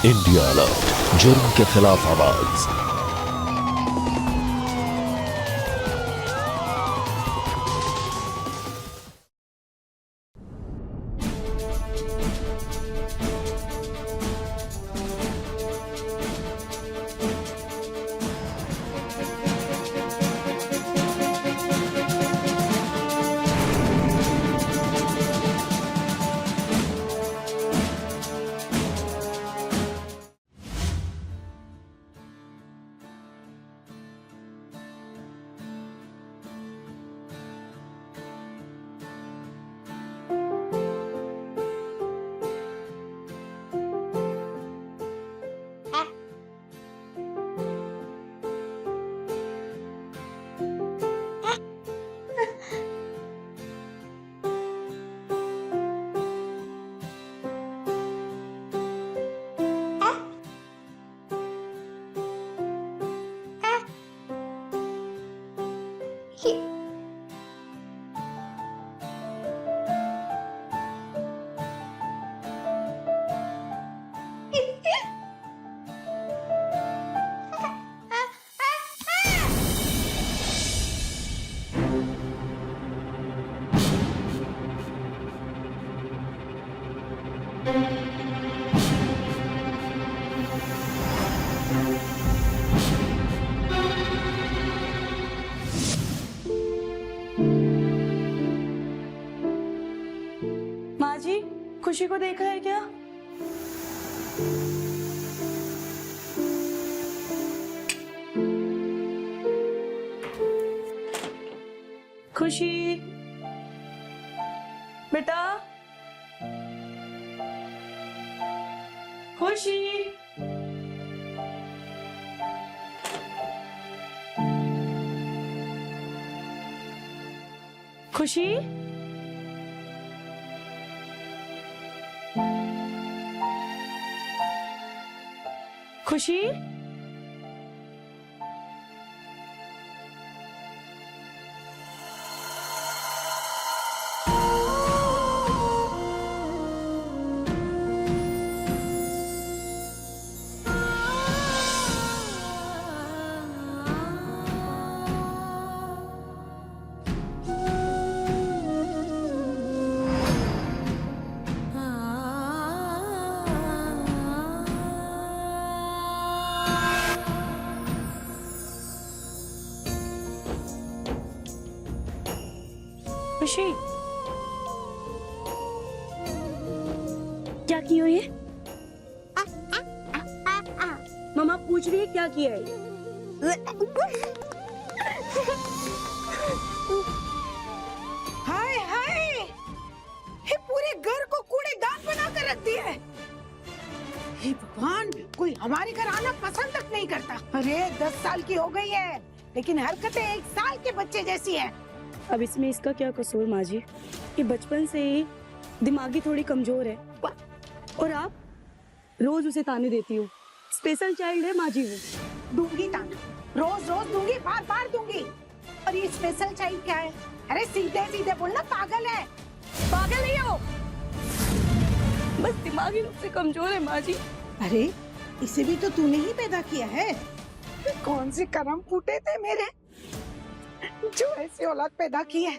India alert, जुर्म के खिलाफ आवाज। माँ जी, खुशी को देखा है क्या? खुशी, बेटा, खुशी। खुशी, खुशी। खुशी, क्या की हो ये? मम्मा पूछ रही है क्या किया है? हाय हाय, ये पूरे घर को कूड़ेदान बना कर रख दिया है। हे भगवान, कोई हमारे घर आना पसंद तक नहीं करता। अरे 10 साल की हो गई है, लेकिन हरकतें 1 साल के बच्चे जैसी है। अब इसमें इसका क्या कसूर माँ जी? ये बचपन से ही दिमागी थोड़ी कमजोर है और आप रोज उसे ताने देती हो। स्पेशल चाइल्ड है माँ जी वो। दूंगी ताना, रोज रोज दूंगी, बार बार दूंगी। और ये स्पेशल चाइल्ड क्या है? अरे सीधे सीधे बोलना, पागल है। पागल नहीं हो, बस दिमागी रूप से कमजोर है माँ जी। अरे इसे भी तो तूने ही पैदा किया है। कौन से कर्म फूटे थे मेरे जो ऐसी औलाद पैदा की है।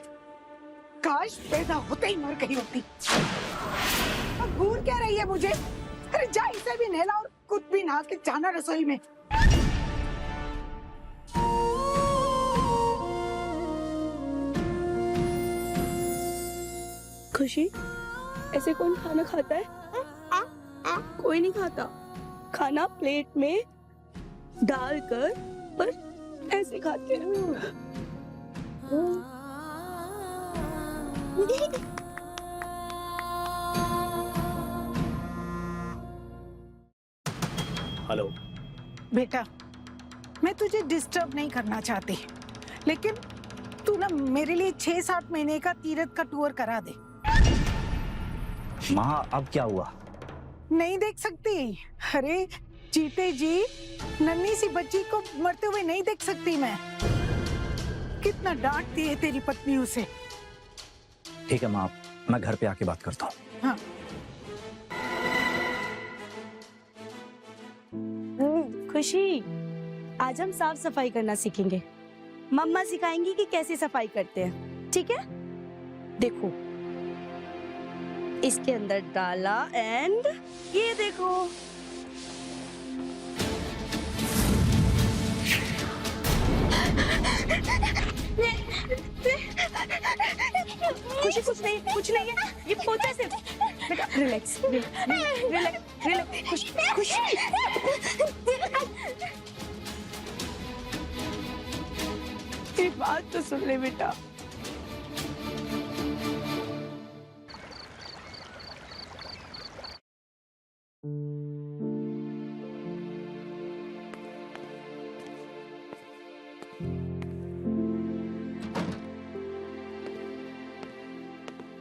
काश पैदा होते ही मर गई होती। अब घूर क्या रही है मुझे? अरे जा इसे भी नहला और खुद भी नहा के जाना रसोई में। खुशी, ऐसे कौन खाना खाता है? कोई नहीं खाता। खाना प्लेट में डालकर पर ऐसे खाते हैं। हेलो बेटा, मैं तुझे डिस्टर्ब नहीं करना चाहती, लेकिन तू ना मेरे लिए 6-7 महीने का तीरथ का टूर करा दे। माँ, अब क्या हुआ? नहीं देख सकती? अरे जीते जी नन्ही सी बच्ची को मरते हुए नहीं देख सकती मैं। कितना डांटती है तेरी पत्नी उसे। ठीक है माँ, मैं घर पे आके बात करता हूँ। हाँ। खुशी, आज हम साफ सफाई करना सीखेंगे। मम्मा सिखाएंगी कि कैसे सफाई करते हैं, ठीक है? देखो, इसके अंदर डाला एंड ये देखो। खुशी कुछ नहीं है, ये पोछा सिर्फ। बेटा रिलैक्स रिलैक्स रिलैक्स। खुशी मेरी बात तो सुन ले बेटा।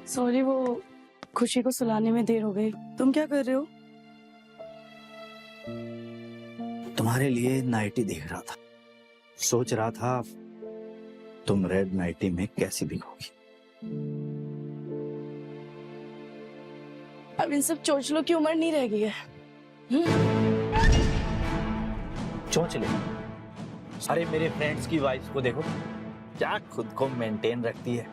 सॉरी, वो खुशी को सुलाने में देर हो गई। तुम क्या कर रहे हो? तुम्हारे लिए नाइटी देख रहा था, सोच रहा था तुम रेड नाइटी में कैसी दिखोगी। अब इन सब चोचलों की उम्र नहीं रह गई है। चोंच ले। अरे मेरे फ्रेंड्स की वाइफ्स को देखो, क्या खुद को मेंटेन रखती है,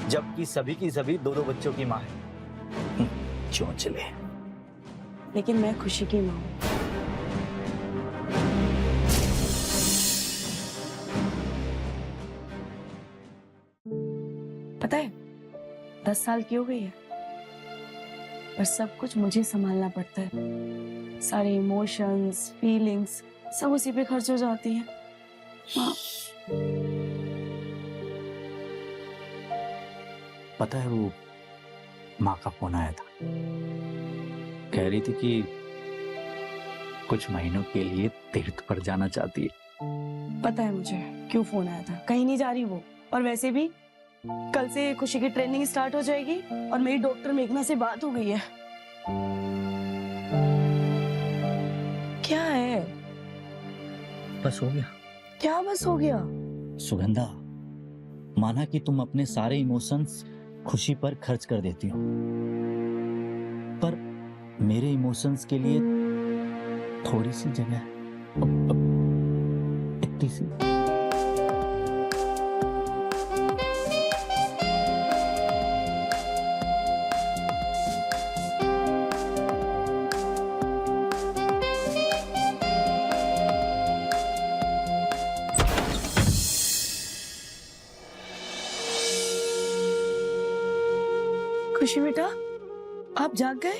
जबकि सभी की सभी दो दो बच्चों की माँ है। चोंच ले। लेकिन मैं खुशी की माँ हूँ। पता है 10 साल की हो गई है, पर सब कुछ मुझे संभालना पड़ता है। सारे इमोशंस, फीलिंग्स सब उसी पे खर्च हो जाती हैं। हाँ। पता है वो माँ का फोन आया था, कह रही थी कि कुछ महीनों के लिए तीर्थ पर जाना चाहती है। पता है मुझे क्यों फोन आया था। कहीं नहीं जा रही वो, और वैसे भी कल से खुशी की ट्रेनिंग स्टार्ट हो जाएगी और मेरी डॉक्टर मेघना से बात हो गई है। क्या है? बस हो गया। क्या बस हो गया? सुगंधा, माना कि तुम अपने सारे इमोशंस खुशी पर खर्च कर देती हो, पर मेरे इमोशंस के लिए थोड़ी सी जगह, इतनी सी। खुशी बेटा, आप जाग गए?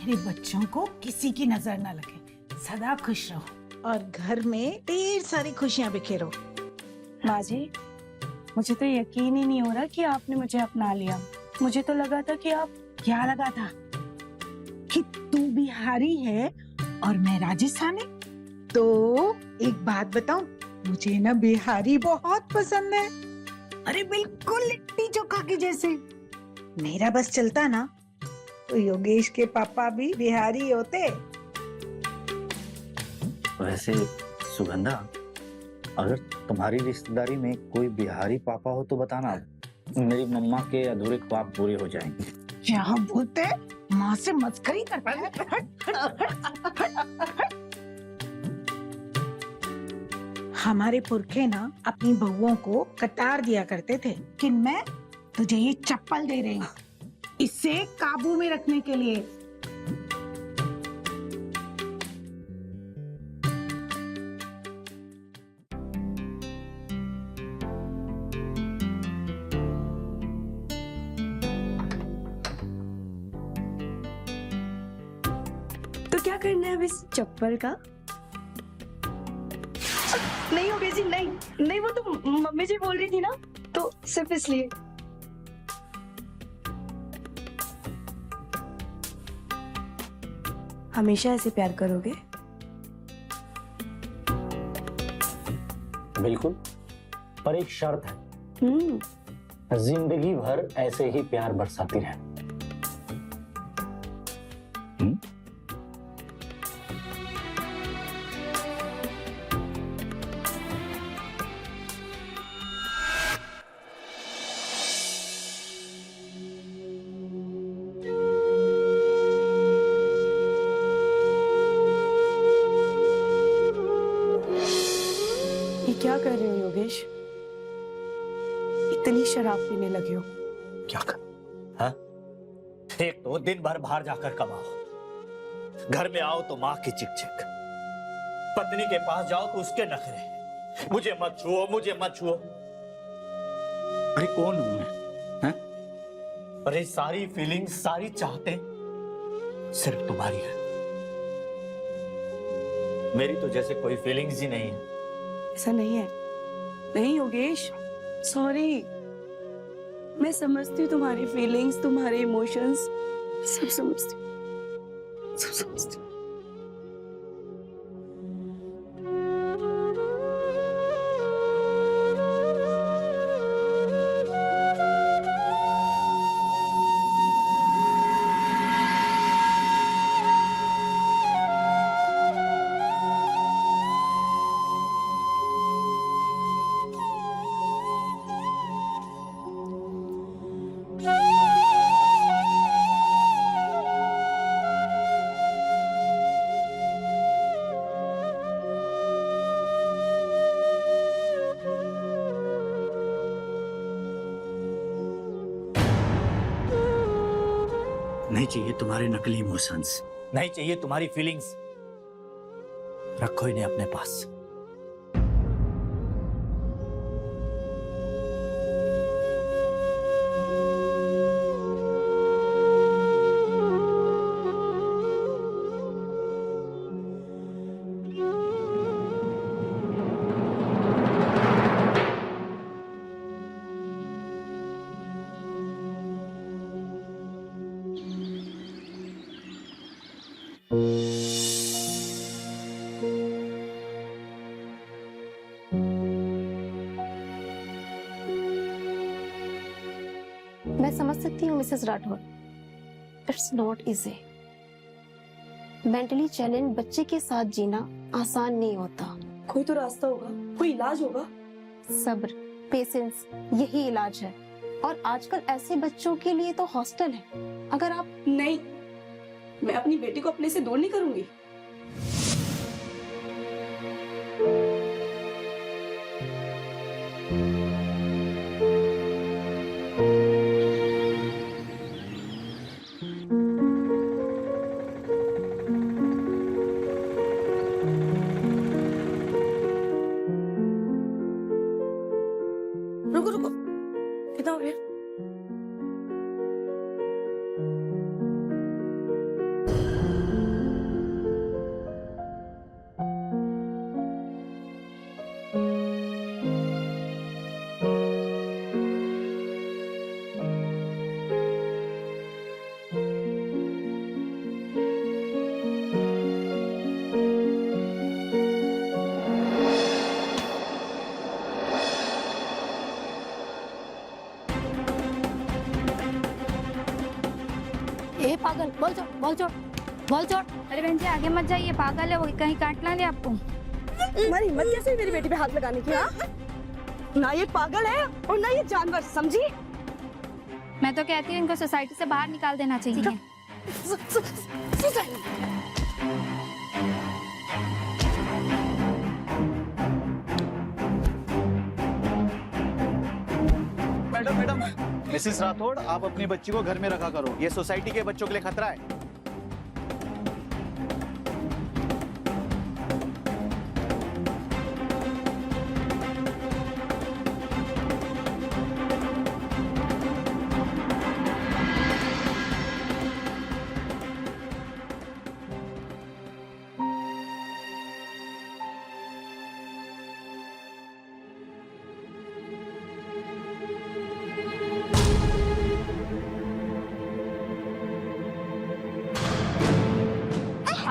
मेरे बच्चों को किसी की नजर न लगे, सदा खुश रहो और घर में ढेर सारी खुशियां बिखेरो। माँ जी, मुझे तो यकीन ही नहीं हो रहा कि आपने मुझे अपना लिया। मुझे तो लगा था कि आप क्या लगा था कि तू बिहारी है और मैं राजस्थानी? तो एक बात बताऊं, मुझे ना बिहारी बहुत पसंद है। अरे बिल्कुल लिट्टी चोखा के जैसे। मेरा बस चलता ना तो योगेश के पापा भी बिहारी होते। वैसे सुगंधा, अगर तुम्हारी रिश्तेदारी में कोई बिहारी पापा हो तो बताना, मेरी मम्मा के अधूरे ख्वाब पूरे हो जाएंगे। यहाँ बोलते माँ से मस्करी करता है। हमारे पुरखे ना अपनी बहुओं को कतार दिया करते थे कि मैं तुझे ये चप्पल दे रही हूँ, इसे काबू में रखने के लिए। क्या करना है अब इस चप्पल का? नहीं योगेश जी, नहीं नहीं, वो तो मम्मी जी बोल रही थी ना, तो सिर्फ इसलिए। हमेशा ऐसे प्यार करोगे? बिल्कुल, पर एक शर्त है, जिंदगी भर ऐसे ही प्यार बरसाती रहे। ये क्या कर रहे हो योगेश? इतनी शराब पीने लगे हो? क्या कर? हाँ? एक तो दिन भर बाहर जाकर कमाओ, घर में आओ तो माँ की चिक-चिक, पत्नी के पास जाओ तो उसके नखरे, मुझे मत छुओ, मुझे मत छुओ। अरे कौन हूं मैं? हाँ? अरे सारी फीलिंग्स, सारी चाहते सिर्फ तुम्हारी है। मेरी तो जैसे कोई फीलिंग्स ही नहीं है। ऐसा नहीं है, नहीं योगेश, सॉरी। मैं समझती हूँ तुम्हारी फीलिंग्स, तुम्हारे इमोशंस, सब समझती हूँ, सब समझती हूँ। नहीं चाहिए तुम्हारे नकली इमोशंस, नहीं चाहिए तुम्हारी फीलिंग्स, रखो इन्हें अपने पास। मैं समझ सकती हूँ Mrs Rathore, it's not easy. Mentally challenge बच्चे के साथ जीना आसान नहीं होता। कोई तो रास्ता होगा, कोई इलाज होगा। सब्र, पेशेंस, यही इलाज है। और आजकल ऐसे बच्चों के लिए तो हॉस्टल है। अगर आप नहीं, मैं अपनी बेटी को अपने से दूर नहीं करूंगी। रुको रुको, कितना हो गया? ए पागल, बोल छोड़, बोल छोड़, बोल छोड़। अरे बहन जी आगे मत जाइए, पागल है वो, कहीं काट ना दे आपको। तुम्हारी हिम्मत कैसे हुई मेरी बेटी पे हाथ लगाने की? हाँ? ना ये पागल है और ना ये जानवर, समझी? मैं तो कहती हूँ इनको सोसाइटी से बाहर निकाल देना चाहिए। मैडम मैडम, मिसेस राठौड़, आप अपनी बच्ची को घर में रखा करो, ये सोसाइटी के बच्चों के लिए खतरा है।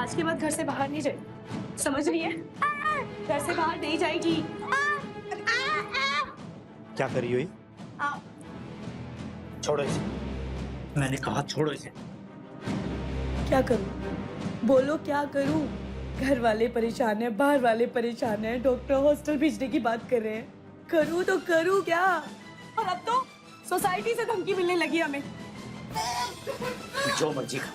आज के बाद घर से बाहर नहीं जाएगी, समझ रही है? घर से बाहर नहीं जाएगी। क्या करी हुई? छोड़ो इसे, मैंने कहा छोड़ो इसे। क्या करूं? बोलो क्या करूं? घर वाले परेशान हैं, बाहर वाले परेशान हैं, डॉक्टर हॉस्टल भेजने की बात कर रहे हैं। करूं तो करूं क्या? और अब तो सोसाइटी से धमकी मिलने लगी हमें। जो मर्जी खा।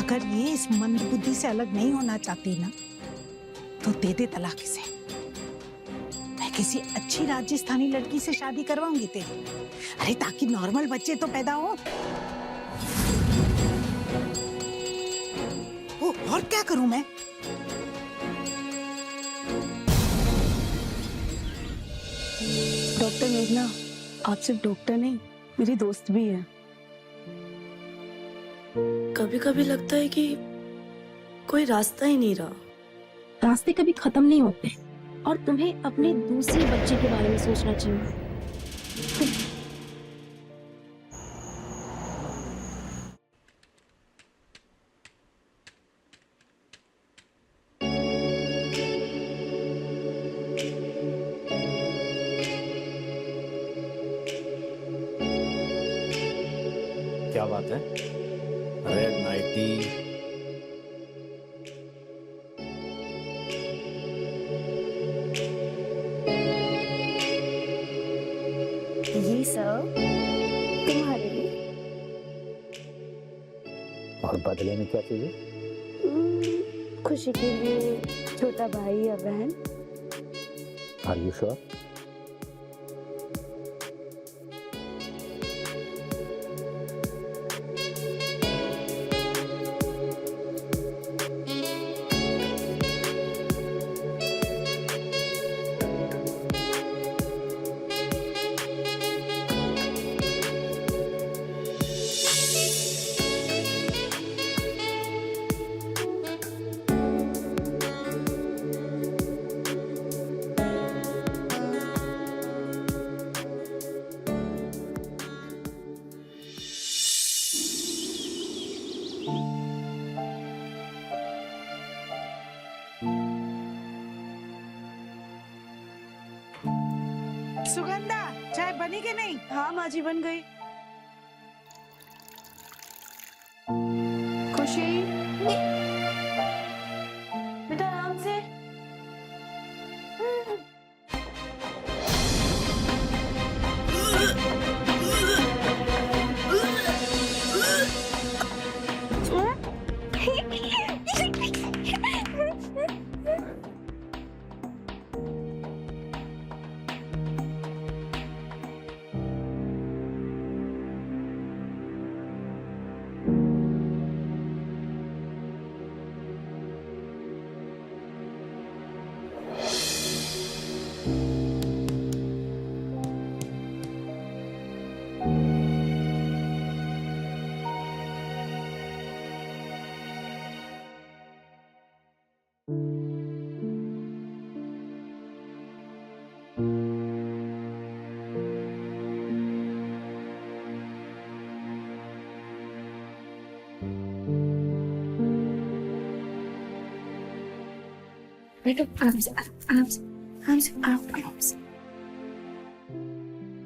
अगर ये इस मंदबुद्धि से अलग नहीं होना चाहती ना, तो दे दे तलाक इसे। मैं किसी अच्छी राजस्थानी लड़की से शादी करवाऊंगी तेरी। अरे ताकि नॉर्मल बच्चे तो पैदा हो। ओ, और क्या करूं मैं? डॉक्टर मेघना, आप सिर्फ डॉक्टर नहीं, मेरी दोस्त भी है। कभी कभी लगता है कि कोई रास्ता ही नहीं रहा। रास्ते कभी खत्म नहीं होते और तुम्हें अपने दूसरे बच्चे के बारे में सोचना चाहिए। क्या बात है? रेड नाइटी, ये सब तुम्हारे लिए। और बदले में क्या चाहिए? खुशी के लिए छोटा भाई या बहन। Are you sure? सुगंधा, चाय बनी के नहीं? हाँ माँ जी, बन गई। खुशी, बेटा आराम से। बैठो आराम से आराम से आराम से आराम से।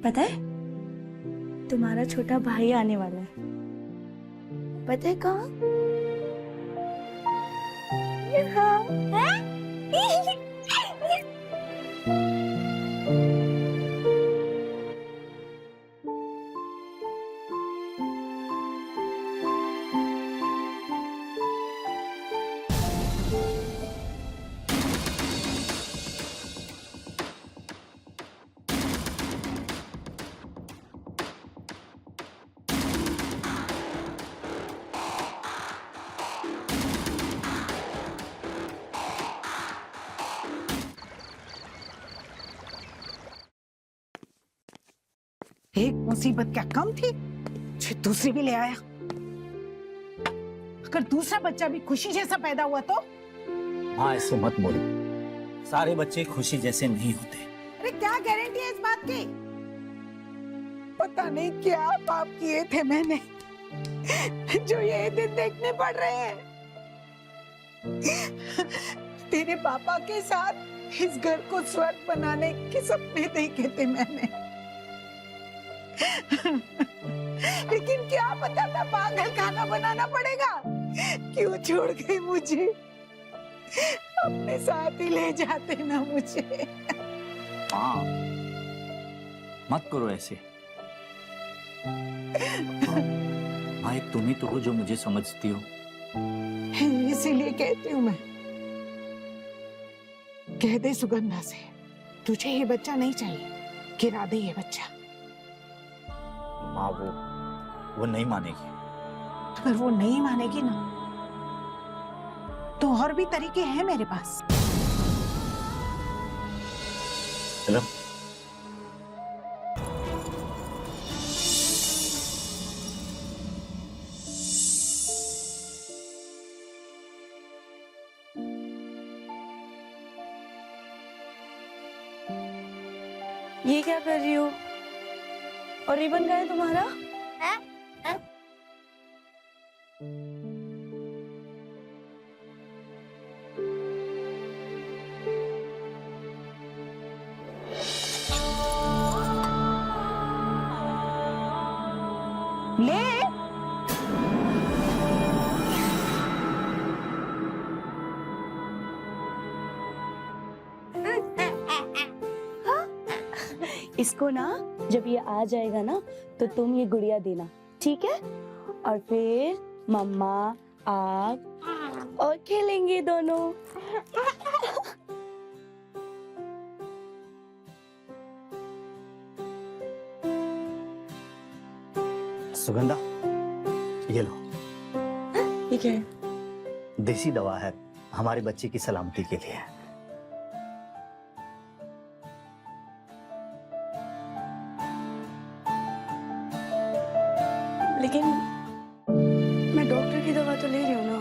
पता है तुम्हारा छोटा भाई आने वाला है, पता है कहाँ? एक मुसीबत क्या कम थी जो दूसरी भी ले आया। अगर दूसरा बच्चा भी खुशी जैसा पैदा हुआ तो? हाँ, ऐसे मत बोलो, सारे बच्चे खुशी जैसे नहीं होते। अरे क्या गारंटी है इस बात की? पता नहीं क्या पाप किए थे मैंने जो ये दिन देखने पड़ रहे हैं। तेरे पापा के साथ इस घर को स्वर्ग बनाने के सपने देखे थे मैंने, लेकिन क्या पता था पागल खाना बनाना पड़ेगा। क्यों छोड़ गई मुझे? अपने साथ ही ले जाते ना मुझे। हाँ, मत करो ऐसे। हाँ, एक तुम ही तो हो जो मुझे समझती हो। इसीलिए कहती हूँ मैं, कह दे सुगंधा से तुझे ये बच्चा नहीं चाहिए, गिरा दे ये बच्चा। माँ वो नहीं मानेगी। अगर वो नहीं मानेगी ना तो और भी तरीके हैं मेरे पास। चलो। ये क्या कर रही हो? और रिबन कहाँ है तुम्हारा? ले इसको ना जब ये आ जाएगा ना तो तुम ये गुड़िया देना, ठीक है? और फिर मम्मा आप और खेलेंगे दोनों। सुगंधा, ये लो। ठीक है। देसी दवा है, हमारे बच्चे की सलामती के लिए। लेकिन मैं डॉक्टर की दवा तो ले रही हूँ ना,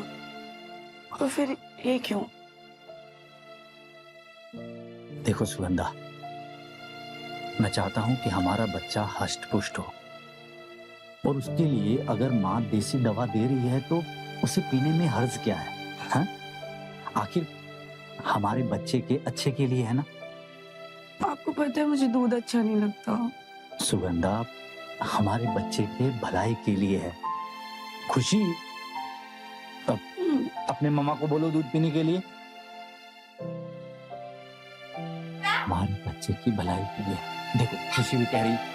तो फिर ये क्यों? देखो सुगंधा, मैं चाहता हूं कि हमारा बच्चा हष्ट पुष्ट हो, और उसके लिए अगर माँ देसी दवा दे रही है तो उसे पीने में हर्ज क्या है? हाँ? आखिर हमारे बच्चे के अच्छे के लिए है ना। आपको पता है मुझे दूध अच्छा नहीं लगता। सुगंधा, हमारे बच्चे के भलाई के लिए है। खुशी, अपने मम्मा को बोलो दूध पीने के लिए। हमारे बच्चे की भलाई के लिए। देखो खुशी भी कह रही।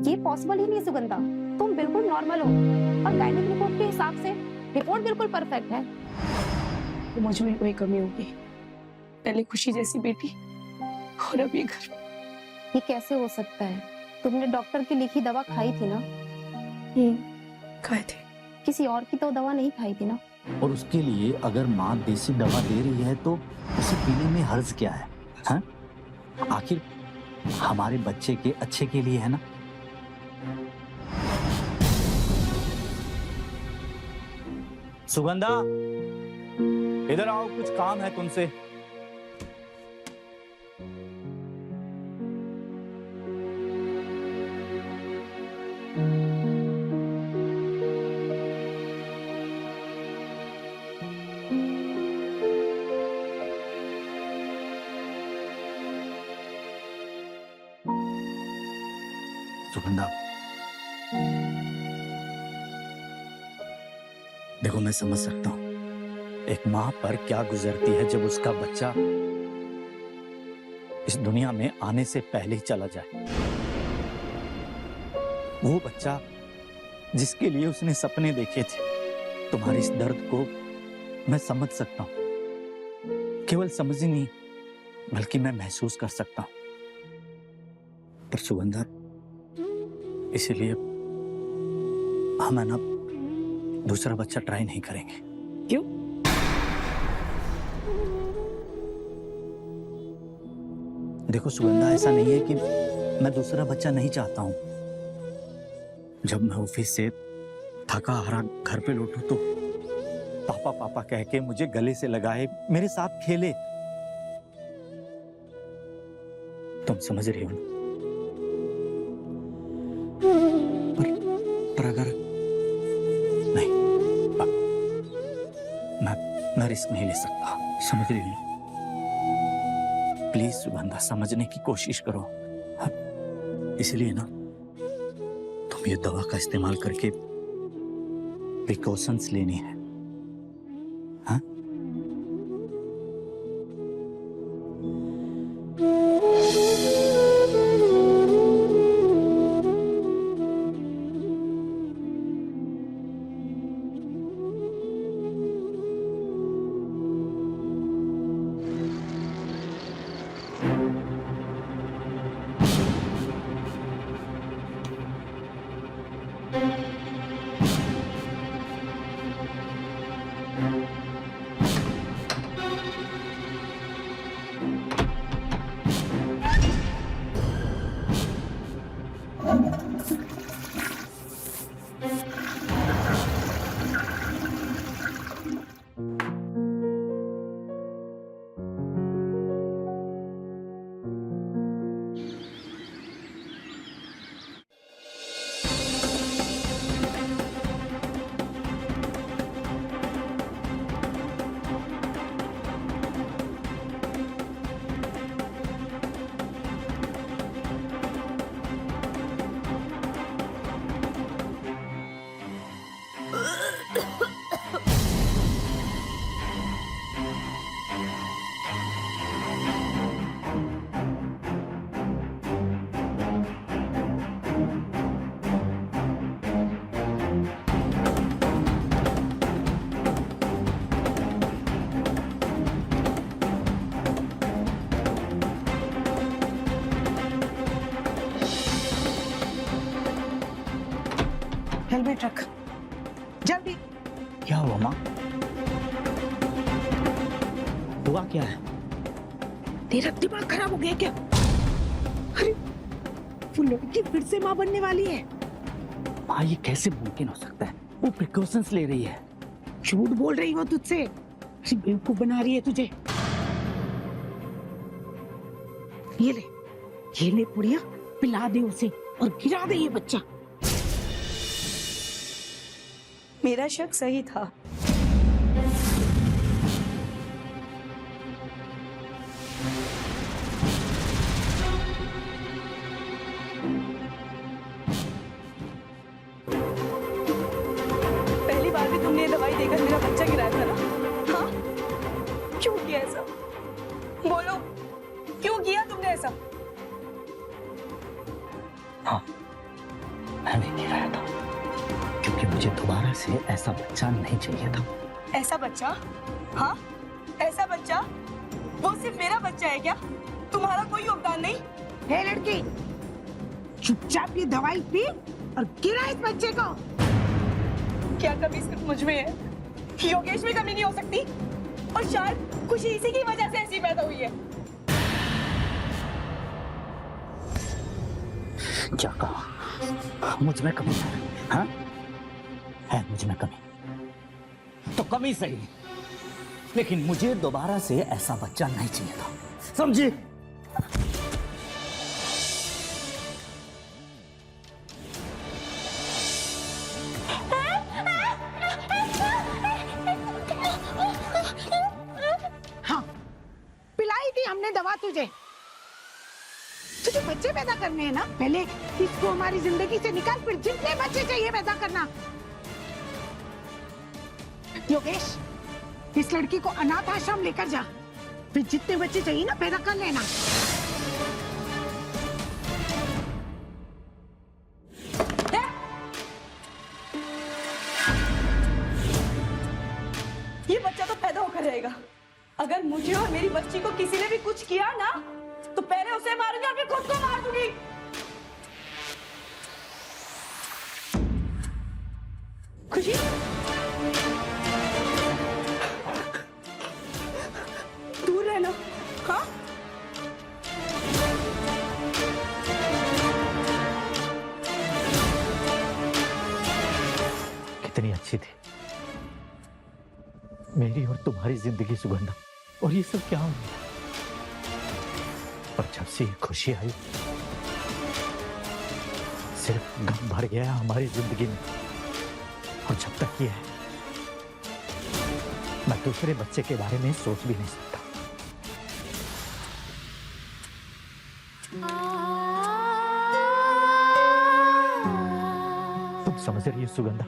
ये पॉसिबल ही नहीं है सुगंधा। तुम बिल्कुल नॉर्मल हो और गायनिक रिपोर्ट के हिसाब से रिपोर्ट बिल्कुल परफेक्ट है। तो मुझ में कोई कमी होगी, पहले खुशी जैसी बेटी और अब ये घर। ये कैसे हो सकता है? तुमने डॉक्टर की लिखी दवा खाई थी ना? खाए थे। किसी और की तो दवा नहीं खाई थी ना? और उसके लिए अगर माँ देसी दवा दे रही है तो उसे पीने में हर्ज क्या है? हाँ? आखिर हमारे बच्चे के अच्छे के लिए है ना। सुगंधा, इधर आओ, कुछ काम है तुमसे। सुगंधा, देखो मैं समझ सकता हूं एक माँ पर क्या गुजरती है जब उसका बच्चा इस दुनिया में आने से पहले ही चला जाए। वो बच्चा जिसके लिए उसने सपने देखे थे। तुम्हारे इस दर्द को मैं समझ सकता हूं, केवल समझ ही नहीं बल्कि मैं महसूस कर सकता हूं। पर सुगंधा, इसीलिए हम है ना दूसरा बच्चा ट्राई नहीं करेंगे। क्यों? देखो सुगंधा, ऐसा नहीं है कि मैं दूसरा बच्चा नहीं चाहता हूं। जब मैं ऑफिस से थका हारा घर पे लौटूं तो पापा पापा कह के मुझे गले से लगाए, मेरे साथ खेले। तुम समझ रही हो ना? पर अगर नहीं, मैं रिस्क नहीं ले सकता, समझ रही हो? प्लीज सुगंधा, समझने की कोशिश करो। इसलिए ना तुम ये दवा का इस्तेमाल करके प्रिकॉशंस लेनी है। हाँ? हेलमेट रख जल्दी। क्या हुआ माँ? हुआ क्या है? तेरा दिमाग खराब हो गया क्या? अरे वो लड़की फिर से माँ बनने वाली है। माँ, ये कैसे मुमकिन हो सकता है? वो प्रिकॉशंस ले रही है। झूठ बोल रही हो तुझसे, अरे बेवकूफ बना रही है तुझे। ये ले पुड़िया, पिला दे उसे और गिरा दे ये बच्चा। मेरा शक सही था। पहली बार भी तुमने ये दवाई देकर मेरा बच्चा गिराया था ना? हाँ? क्यों किया ऐसा? बोलो, क्यों किया तुमने ऐसा? हाँ, मैं भी नहीं रहा था, क्योंकि मुझे दोबारा से ऐसा बच्चा नहीं चाहिए था। ऐसा बच्चा? हाँ, ऐसा बच्चा? वो सिर्फ मेरा बच्चा है क्या? तुम्हारा कोई योगदान नहीं? हे लड़की, चुपचाप ये दवाई पी और गिरा इस बच्चे को। क्या कमी सिर्फ मुझ में है? योगेश में कमी नहीं हो सकती? और शायद खुशी इसी की वजह से ऐसी पैदा हुई है। क्या कहा? मुझ में कमी है? हाँ? है मुझ में कमी, तो कमी सही, लेकिन मुझे दोबारा से ऐसा बच्चा नहीं चाहिए था, समझी? हाँ, पिलाई थी हमने दवा तुझे। तुझे बच्चे पैदा करने हैं ना, पहले इसको हमारी जिंदगी से निकाल, फिर जितने बच्चे चाहिए पैदा करना। योगेश, इस लड़की को अनाथ आश्रम लेकर जा, फिर जितने बच्चे चाहिए ना पैदा कर लेना। ये बच्चा तो पैदा होकर रहेगा। अगर मुझे और मेरी बच्ची को किसी ने भी कुछ किया ना, तो पहले उसे मारूंगी और फिर खुद को मार दूंगी। खुशी, दूर रहना। हाँ, कितनी अच्छी थी मेरी और तुम्हारी जिंदगी सुगंधा, और ये सब क्या हो गया? और जब से ये खुशी आई, सिर्फ गम भर गया हमारी जिंदगी में। और जब तक ये है, मैं दूसरे बच्चे के बारे में सोच भी नहीं सकता। तुम समझ रही हो सुगंधा?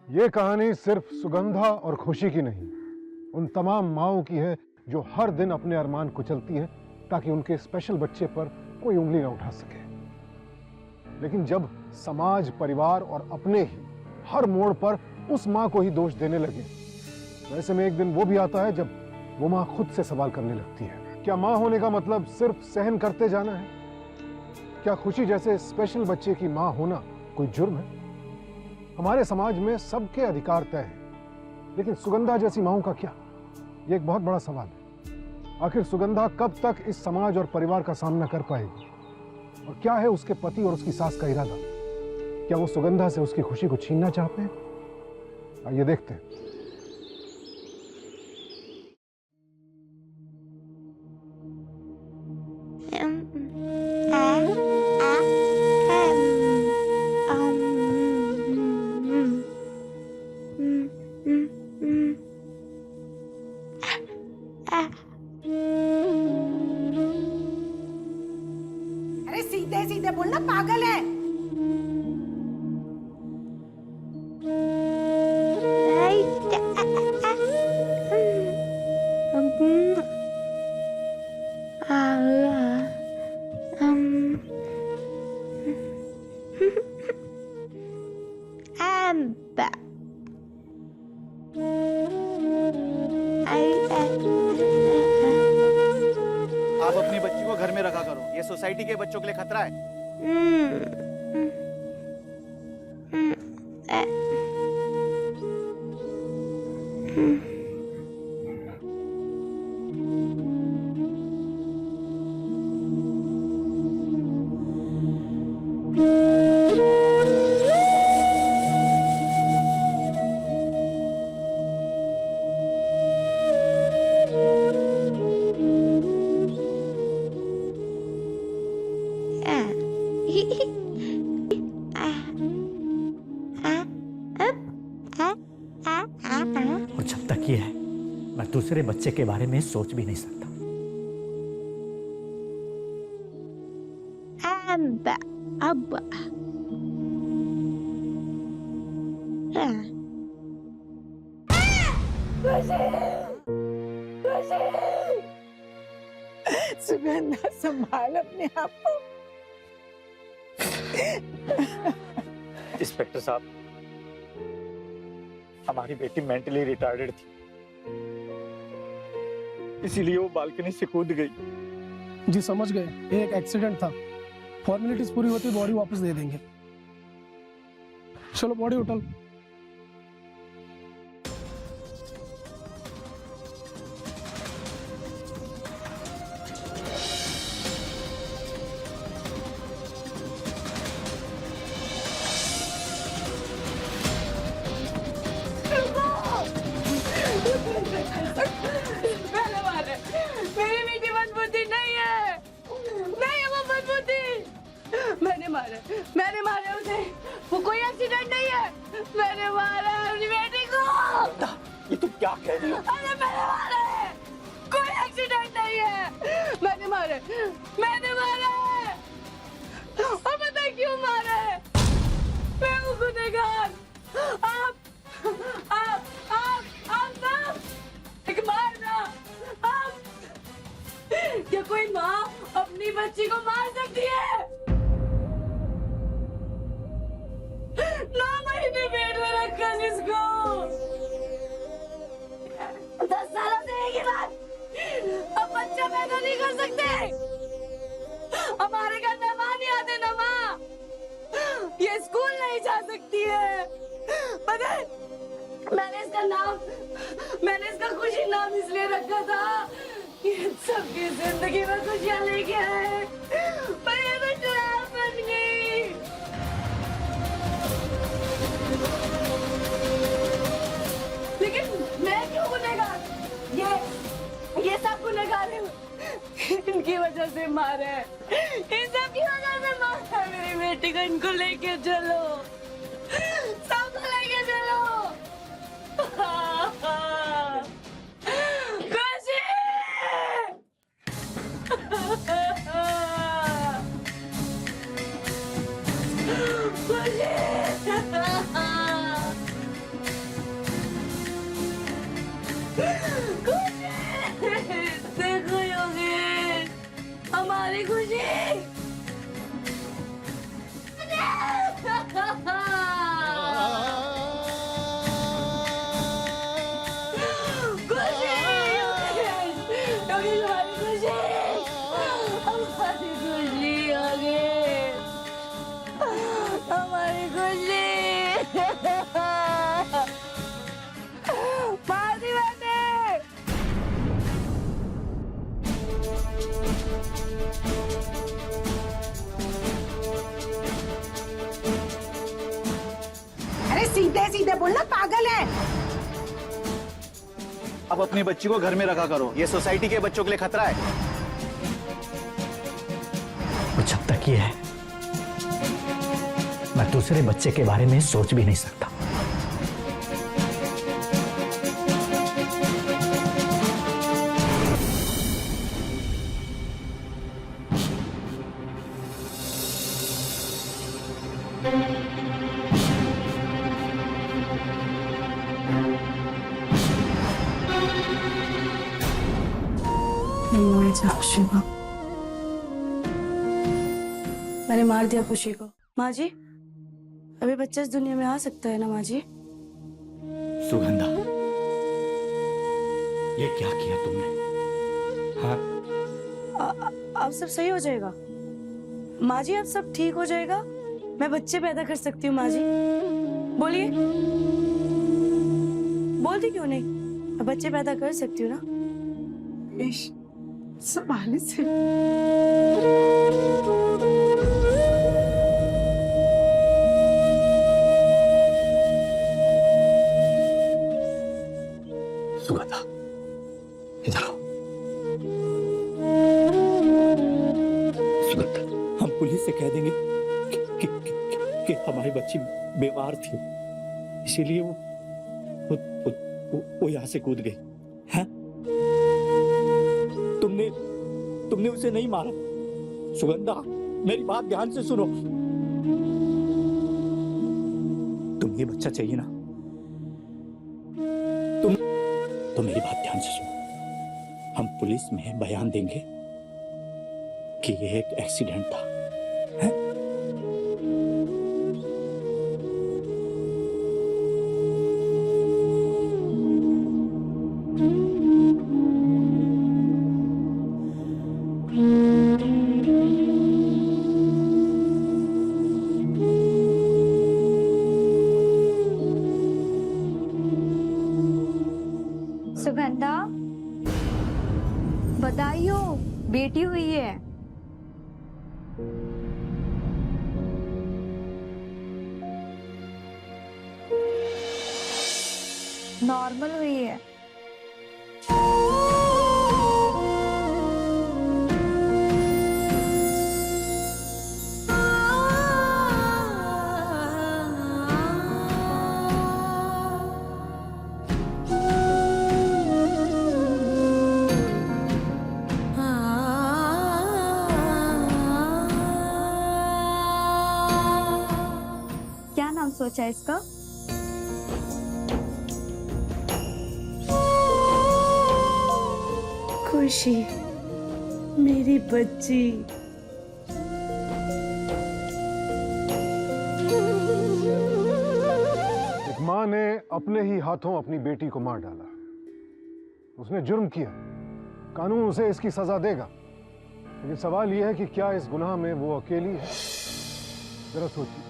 ये कहानी सिर्फ सुगंधा और खुशी की नहीं, उन तमाम माँओं की है जो हर दिन अपने अरमान कुचलती हैं ताकि उनके स्पेशल बच्चे पर कोई उंगली ना उठा सके। लेकिन जब समाज, परिवार और अपने ही हर मोड़ पर उस माँ को ही दोष देने लगे, वैसे में एक दिन वो भी आता है जब वो माँ खुद से सवाल करने लगती है, क्या माँ होने का मतलब सिर्फ सहन करते जाना है? क्या खुशी जैसे स्पेशल बच्चे की माँ होना कोई जुर्म है? हमारे समाज में सबके अधिकार तय हैं, लेकिन सुगंधा जैसी माँओं का क्या? ये एक बहुत बड़ा सवाल है। आखिर सुगंधा कब तक इस समाज और परिवार का सामना कर पाएगी? और क्या है उसके पति और उसकी सास का इरादा? क्या वो सुगंधा से उसकी खुशी को छीनना चाहते हैं? आइए देखते हैं। अरे सीधे सीधे बोलना, पागल है। आप अपनी बच्ची को घर में रखा करो, ये सोसाइटी के बच्चों के लिए खतरा है। और जब तक ये है, मैं दूसरे बच्चे के बारे में सोच भी नहीं सकता। सुगंधा अब सुगंधा संभाल अपने आप को। इंस्पेक्टर साहब, हमारी बेटी मेंटली रिटार्डेड थी, इसीलिए वो बालकनी से कूद गई। जी समझ गए, ये एक एक्सीडेंट था। फॉर्मेलिटीज पूरी होती बॉडी वापस दे देंगे। चलो बॉडी उठा लो। मैंने मारा है। मेरी बेटी मनबुद्धि नहीं है, नहीं है वो मनबुद्धि। मैंने मारा उसे, वो कोई एक्सीडेंट नहीं है। मैंने मारा है अपनी बेटी को। ये तुम क्या कह रही हो? अरे मैंने मारा है, कोई एक्सीडेंट नहीं है। मैंने मारा है। और पता क्यों मारा है? मैं हूँ गुनहगार। आप सब एक मारना। आप क्या कोई माँ अपनी बच्ची को मार सकती है? 9 महीने पेट में रखा जिसको, 10 सालों से एक ही बात, अब बच्चा पैदा नहीं कर सकते। हमारे घर मेहमान नहीं आते ना माँ, ये स्कूल नहीं जा सकती है। पता है, मैंने इसका खुशी नाम इसलिए रखा था कि सबकी जिंदगी में खुशियां लेके आए, पर ये तो चुड़ैल बन गई। लेकिन मैं क्यों गुनहगार? ये सब गुनहगार हैं। इनकी वजह से मारा है, इन सब की वजह से मारा है मेरी बेटी को। इनको लेके चलो, सबको लेके चलो। खुशी! देखो योगेश, हमारी खुशी। हमारी खुशी। पार्टी बैठे। अरे सीधे सीधे बोलना, पागल है। अब अपनी बच्ची को घर में रखा करो, ये सोसाइटी के बच्चों के लिए खतरा है। और जब तक ये है, मैं दूसरे बच्चे के बारे में सोच भी नहीं सकता। मैंने मार दिया खुशी को। माँ जी, अभी बच्चा इस दुनिया में आ सकता है ना माँ जी? सुगंधा, ये क्या किया तुमने? हाँ? अब सब सही हो जाएगा माँ जी, अब सब ठीक हो जाएगा। मैं बच्चे पैदा कर सकती हूँ माँ जी। बोलिए, बोलती क्यों नहीं? अब बच्चे पैदा कर सकती हूँ ना। संभाले से। सुगंधा, इधर आओ। सुगंधा, हम पुलिस से कह देंगे कि हमारी बच्ची बीमार थी, इसीलिए वो यहाँ से कूद गई। हैं? तुमने उसे नहीं मारा? सुगंधा, मेरी बात ध्यान से सुनो। तुम्हें ये बच्चा चाहिए ना? तो मेरी बात ध्यान से सुनो। हम पुलिस में बयान देंगे कि ये एक एक्सीडेंट था। है? सुगंधा, बधाई हो, बेटी हुई है। नॉर्मल हुई है। क्या नाम सोचा है इसका? खुशी, मेरी बच्ची। एक माँ ने अपने ही हाथों अपनी बेटी को मार डाला। उसने जुर्म किया, कानून उसे इसकी सजा देगा। लेकिन सवाल यह है कि क्या इस गुनाह में वो अकेली है? जरा सोचिए,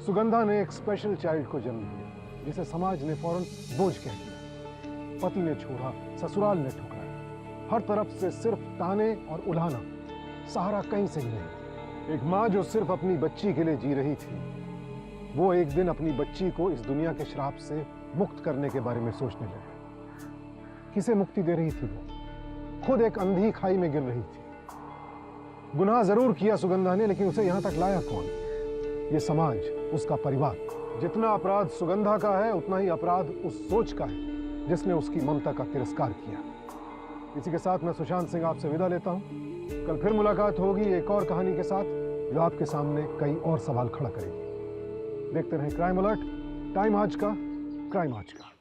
सुगंधा ने एक स्पेशल चाइल्ड को जन्म दिया जिसे समाज ने फौरन बोझ कह दिया। पति ने छोड़ा, ससुराल ने ठुकराया, हर तरफ से सिर्फ ताने और उल्हाना, सहारा कहीं से ही नहीं। एक माँ जो सिर्फ अपनी बच्ची के लिए जी रही थी, वो एक दिन अपनी बच्ची को इस दुनिया के श्राप से मुक्त करने के बारे में सोचने लगी। किसे मुक्ति दे रही थी वो? खुद एक अंधी खाई में गिर रही थी। गुनाह जरूर किया सुगंधा ने, लेकिन उसे यहां तक लाया कौन? ये समाज, उसका परिवार। जितना अपराध सुगंधा का है, उतना ही अपराध उस सोच का है जिसने उसकी ममता का तिरस्कार किया। इसी के साथ मैं सुशांत सिंह आपसे विदा लेता हूं। कल फिर मुलाकात होगी एक और कहानी के साथ जो आपके सामने कई और सवाल खड़ा करेगी। देखते रहें क्राइम अलर्ट, टाइम आज का, क्राइम आज का।